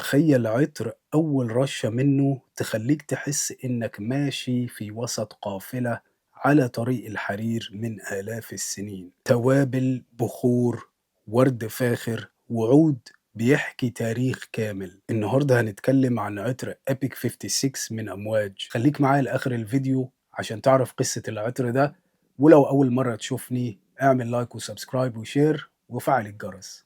تخيل عطر أول رشة منه تخليك تحس إنك ماشي في وسط قافلة على طريق الحرير من آلاف السنين. توابل، بخور، ورد فاخر، وعود بيحكي تاريخ كامل. النهاردة هنتكلم عن عطر أبيك 56 من أمواج. خليك معايا لآخر الفيديو عشان تعرف قصة العطر ده، ولو أول مرة تشوفني اعمل لايك وسبسكرايب وشير وفعل الجرس.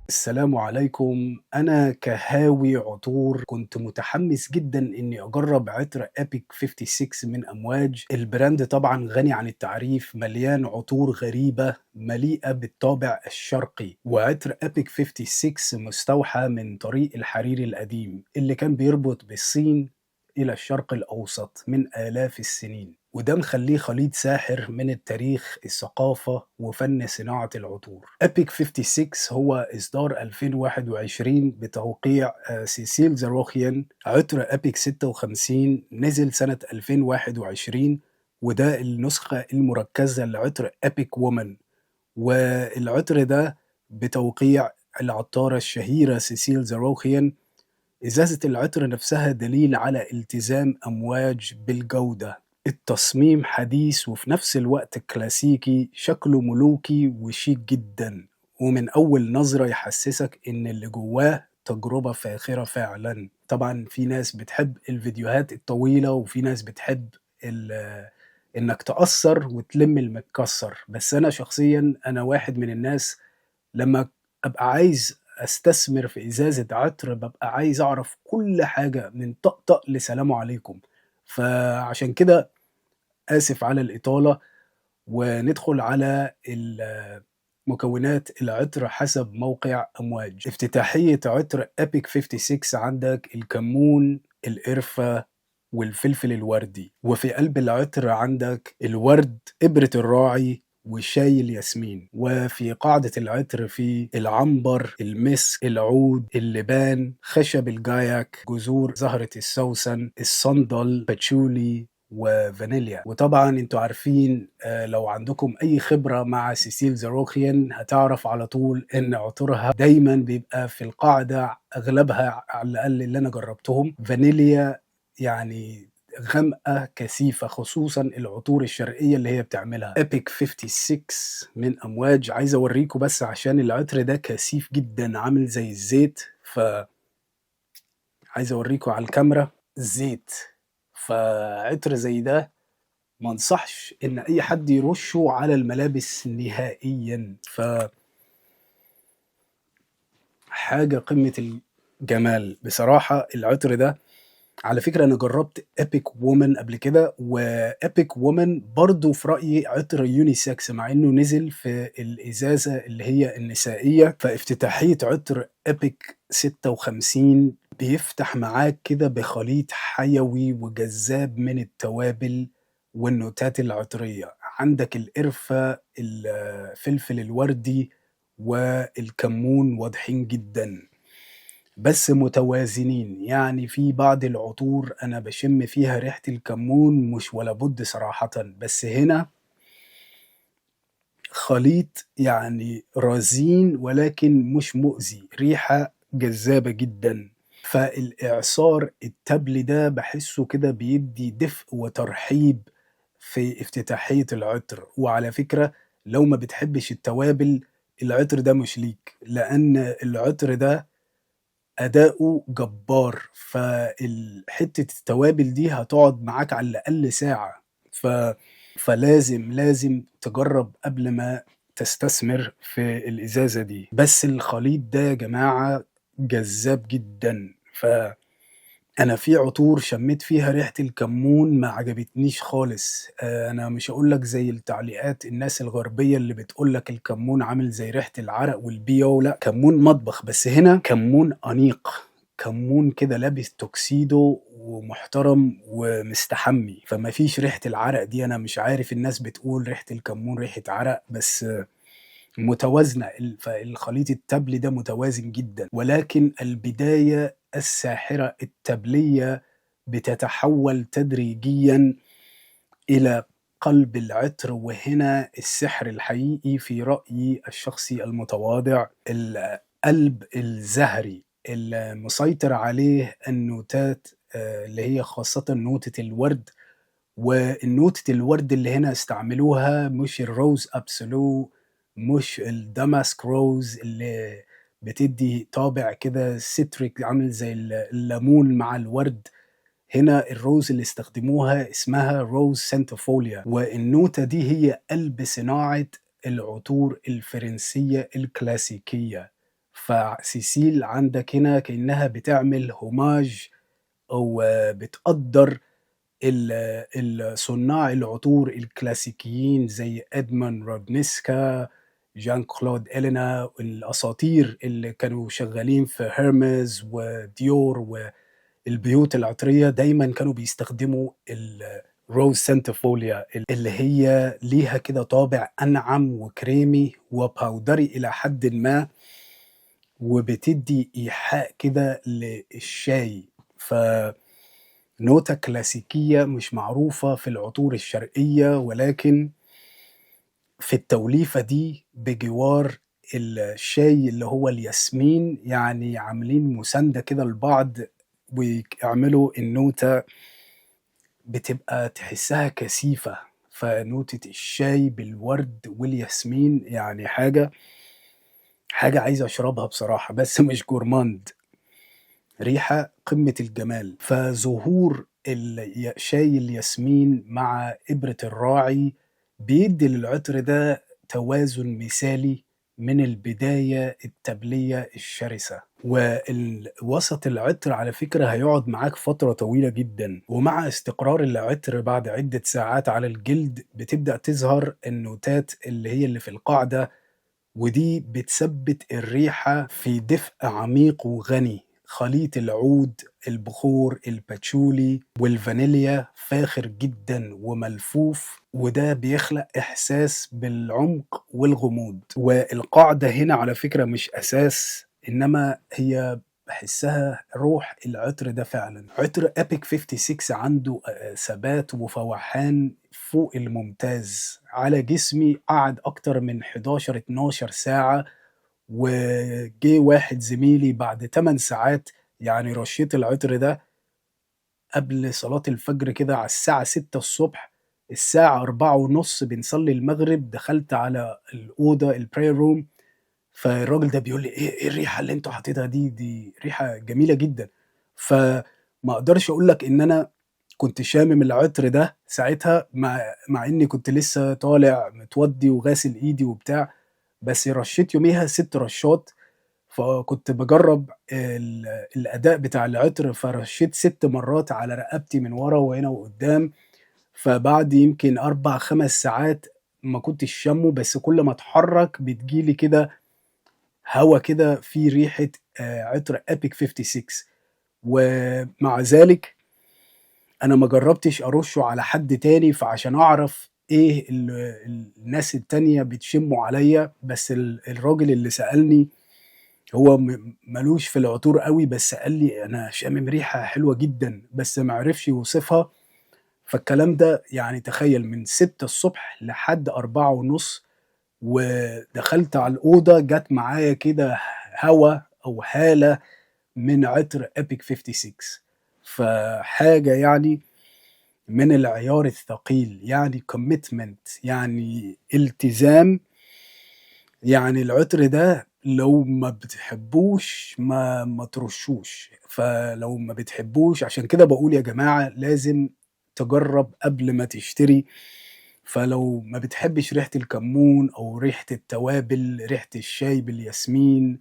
السلام عليكم. أنا كهاوي عطور كنت متحمس جدا إني أجرب عطر أبيك 56 من أمواج. البراند طبعا غني عن التعريف، مليان عطور غريبة مليئة بالطابع الشرقي، وعطر أبيك 56 مستوحى من طريق الحرير القديم اللي كان بيربط بالصين إلى الشرق الأوسط من آلاف السنين، وده مخليه خليط ساحر من التاريخ، الثقافة، وفن صناعة العطور. أبيك 56 هو إصدار 2021 بتوقيع سيسيل زاروخيان. عطر أبيك 56 نزل سنة 2021، وده النسخة المركزة لعطر أبيك وومن، والعطر ده بتوقيع العطارة الشهيرة سيسيل زاروخيان. إزازة العطر نفسها دليل على التزام أمواج بالجودة. التصميم حديث وفي نفس الوقت كلاسيكي، شكله ملوكي وشيك جدا، ومن أول نظرة يحسسك إن اللي جواه تجربة فاخرة فعلا. طبعا في ناس بتحب الفيديوهات الطويلة، وفي ناس بتحب إنك تأثر وتلم المتكسر، بس أنا شخصيا أنا واحد من الناس لما أبقى عايز أستثمر في إزازة عطر ببقى عايز أعرف كل حاجة من طقطق لسلام عليكم. فعشان كده آسف على الإطالة، وندخل على مكونات العطر حسب موقع أمواج. افتتاحية عطر أبيك 56: عندك الكمون، القرفة، والفلفل الوردي. وفي قلب العطر عندك الورد، إبرة الراعي، وشاي الياسمين. وفي قاعدة العطر في العنبر، المسك، العود، اللبان، خشب الجايك، جذور زهرة السوسن، الصندل، باتشولي، وفانيليا. وطبعا انتوا عارفين لو عندكم اي خبرة مع سيسيل زاروخيان هتعرف على طول ان عطورها دايما بيبقى في القاعدة، اغلبها على الاقل اللي انا جربتهم فانيليا، يعني غامقة كثيفة، خصوصا العطور الشرقية اللي هي بتعملها. أبيك 56 من أمواج. عايز أوريكم بس عشان العطر ده كثيف جدا عامل زي الزيت، فعايز أوريكم على الكاميرا الزيت. فعطر زي ده ما انصحش إن أي حد يرشه على الملابس نهائيا. حاجة قمة الجمال بصراحة العطر ده. على فكرة أنا جربت أبيك وومن قبل كده، وأبيك وومن برضو في رأيي عطر يونيسكس مع إنه نزل في الإزازة اللي هي النسائية. فافتتاحية عطر أبيك 56 بيفتح معاك كده بخليط حيوي وجذاب من التوابل والنوتات العطرية. عندك القرفة، الفلفل الوردي، والكمون واضحين جدا بس متوازنين. يعني في بعض العطور أنا بشم فيها ريحة الكمون مش ولا بد صراحة، بس هنا خليط يعني رزين ولكن مش مؤذي، ريحة جذابة جدا. فالإعصار التبلي ده بحسه كده بيدي دفء وترحيب في افتتاحية العطر. وعلى فكرة لو ما بتحبش التوابل العطر ده مش ليك، لأن العطر ده أداؤه جبار. فحتة التوابل دي هتقعد معاك على الأقل ساعة. ف... فلازم تجرب قبل ما تستثمر في الإزازة دي. بس الخليط ده يا جماعة جذاب جدا. أنا في عطور شميت فيها ريحة الكمون ما عجبتنيش خالص. أنا مش هقولك زي التعليقات الناس الغربية اللي بتقولك الكمون عامل زي ريحة العرق والبيو، لا، كمون مطبخ، بس هنا كمون أنيق، كمون كده لابس توكسيدو ومحترم ومستحمي، فما فيش ريحة العرق دي. أنا مش عارف الناس بتقول ريحة الكمون ريحة عرق، بس متوازنة، فالخليط التبلي ده متوازن جدًا، ولكن البداية الساحرة التبلية بتتحول تدريجيًا إلى قلب العطر، وهنا السحر الحقيقي في رأيي الشخصي المتواضع، القلب الزهري المسيطر عليه النوتات اللي هي خاصةً نوتة الورد، والنوتة الورد اللي هنا استعملوها مش الروز أبسولو، مش الدماسك روز اللي بتدّي طابع كده citric عامل زي الليمون مع الورد. هنا الروز اللي استخدموها اسمها روز سنتيفوليا، والنوتة دي هي قلب صناعة العطور الفرنسية الكلاسيكية. فسيسيل عندك هنا كأنها بتعمل هوماج أو بتقدر صناع العطور الكلاسيكيين زي إدمان رودنسكا، جان كلود إلينا، الأساطير اللي كانوا شغالين في هيرمز وديور والبيوت العطرية، دايما كانوا بيستخدموا الروز سنتيفوليا اللي هي ليها كده طابع أنعم وكريمي وباودري إلى حد ما، وبتدي إيحاء كده للشاي. نوتة كلاسيكية مش معروفة في العطور الشرقية، ولكن في التوليفة دي بجوار الشاي اللي هو الياسمين، يعني عاملين مساندة كده لبعض ويعملوا النوتة بتبقى تحسها كثيفة. فنوتة الشاي بالورد والياسمين يعني حاجة عايز أشربها بصراحة، بس مش جورماند، ريحة قمة الجمال. فظهور شاي الياسمين مع إبرة الراعي بيدي للعطر ده توازن مثالي من البداية التبلية الشرسة. ووسط العطر على فكرة هيقعد معاك فترة طويلة جدا، ومع استقرار العطر بعد عدة ساعات على الجلد بتبدأ تظهر النوتات اللي في القاعدة، ودي بتثبت الريحة في دفء عميق وغني. خليط العود، البخور، الباتشولي والفانيليا فاخر جدا وملفوف، وده بيخلق إحساس بالعمق والغموض. والقاعدة هنا على فكرة مش أساس، إنما هي بحسها روح العطر ده فعلا. عطر أبيك 56 عنده ثبات وفوحان فوق الممتاز على جسمي، قعد أكتر من 11-12 ساعة، وجه واحد زميلي بعد 8 ساعات، يعني رشيت العطر ده قبل صلاة الفجر كده على الساعة 6 الصبح، الساعة 4 ونص بنصلي المغرب دخلت على الأوضة البراير روم، فالراجل ده بيقول لي إيه الريحة اللي أنت حاططها دي ريحة جميلة جدا. فما أقدرش أقول لك إن أنا كنت شامم العطر ده ساعتها، مع إني كنت لسه طالع متودي وغاسل إيدي وبتاع، بس رشيت يوميها 6 رشات. فكنت بجرب الأداء بتاع العطر، فرشيت 6 مرات على رقبتي من ورا وهنا وقدام. فبعد يمكن 4-5 ساعات ما كنتش شامه، بس كل ما اتحرك بتجيلي كده هوا كده فيه ريحة عطر أبيك 56. ومع ذلك أنا ما جربتش أرشه على حد تاني، فعشان أعرف إيه الناس التانية بتشمه عليا. بس الراجل اللي سألني هو ملوش في العطور قوي، بس قال لي أنا شامم ريحة حلوة جدا، بس ما عرفش يوصفها. فالكلام ده يعني تخيل من 6 الصبح لحد 4 ونص، ودخلت على الأوضة جت معايا كده هوا أو هالة من عطر أبيك 56. فحاجة يعني من العيار الثقيل، يعني commitment، يعني التزام. يعني العطر ده لو ما بتحبوش ما ترشوش، فلو ما بتحبوش عشان كده بقول يا جماعة لازم تجرب قبل ما تشتري. فلو ما بتحبش ريحة الكمون أو ريحة التوابل، ريحة الشاي بالياسمين،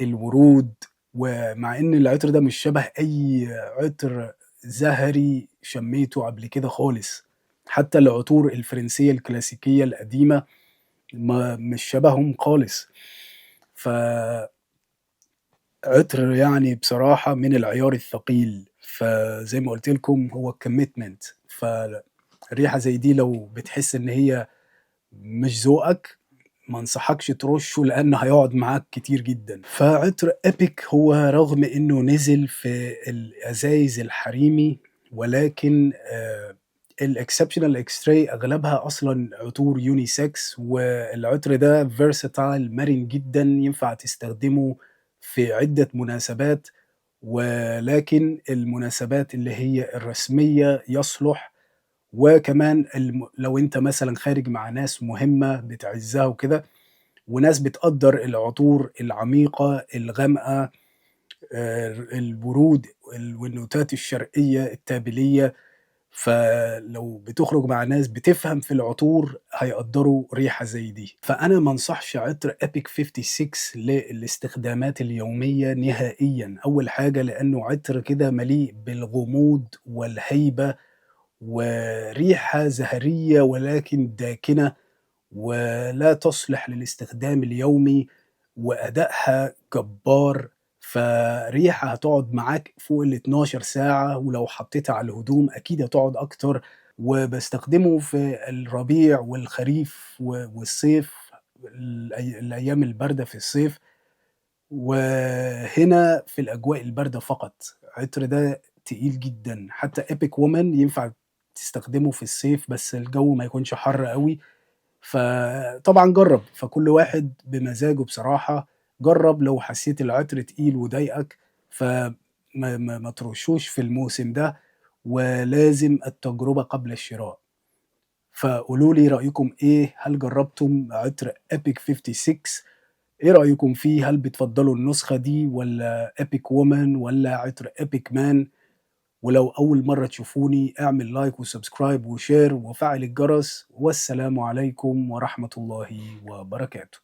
الورود، ومع إن العطر ده مش شبه أي عطر زهري شميته قبل كده خالص، حتى العطور الفرنسية الكلاسيكية القديمة ما مش شبههم خالص. فعطر يعني بصراحة من العيار الثقيل. فزي ما قلت لكم هو commitment. فالريحة زي دي لو بتحس إن هي مش ذوقك ما انصحكش ترشه لأن هيقعد معاك كتير جدًا. فعطر إيبك هو رغم إنه نزل في الأزايز الحريمي، ولكن الexceptional X-ray أغلبها أصلًا عطور unisex، والعطر ده versatile مرن جدًا، ينفع تستخدمه في عدة مناسبات، ولكن المناسبات اللي هي الرسمية يصلح، وكمان لو أنت مثلًا خارج مع ناس مهمة بتعزّها وكده، وناس بتقدّر العطور العميقة الغامقة، الورود والنوتات الشرقية التابلية، فلو بتخرج مع ناس بتفهم في العطور هيقدّروا ريحة زي دي. فأنا ما انصحش عطر EPIC 56 للاستخدامات اليومية نهائيًا. أول حاجة لأنه عطر كده مليء بالغموض والهيبة، وريحة زهرية ولكن داكنة، ولا تصلح للاستخدام اليومي، وأدائها جبار، فريحة هتقعد معاك فوق ال12 ساعة، ولو حطيتها على الهدوم أكيد هتقعد أكتر. وباستخدمه في الربيع والخريف والصيف، الأيام الباردة في الصيف، وهنا في الأجواء الباردة فقط. العطر ده تقيل جدًا، حتى Epic Woman ينفع تستخدمه في الصيف بس الجو ما يكونش حَر أوي. فطبعًا جرّب، فكل واحد بمزاجه بصراحة. جرّب لو حسيت العطر تقيل وضايقك ما ترشوش في الموسم ده، ولازم التجربة قبل الشراء. فقولوا لي رأيكم إيه؟ هل جرّبتم عطر Epic 56؟ إيه رأيكم فيه؟ هل بتفضّلوا النسخة دي والّا Epic Woman والّا عطر Epic Man؟ ولو أول مرّة تشوفوني اعمل لايك وسبسكرايب وشير وفعّل الجرس، والسلام عليكم ورحمة الله وبركاته.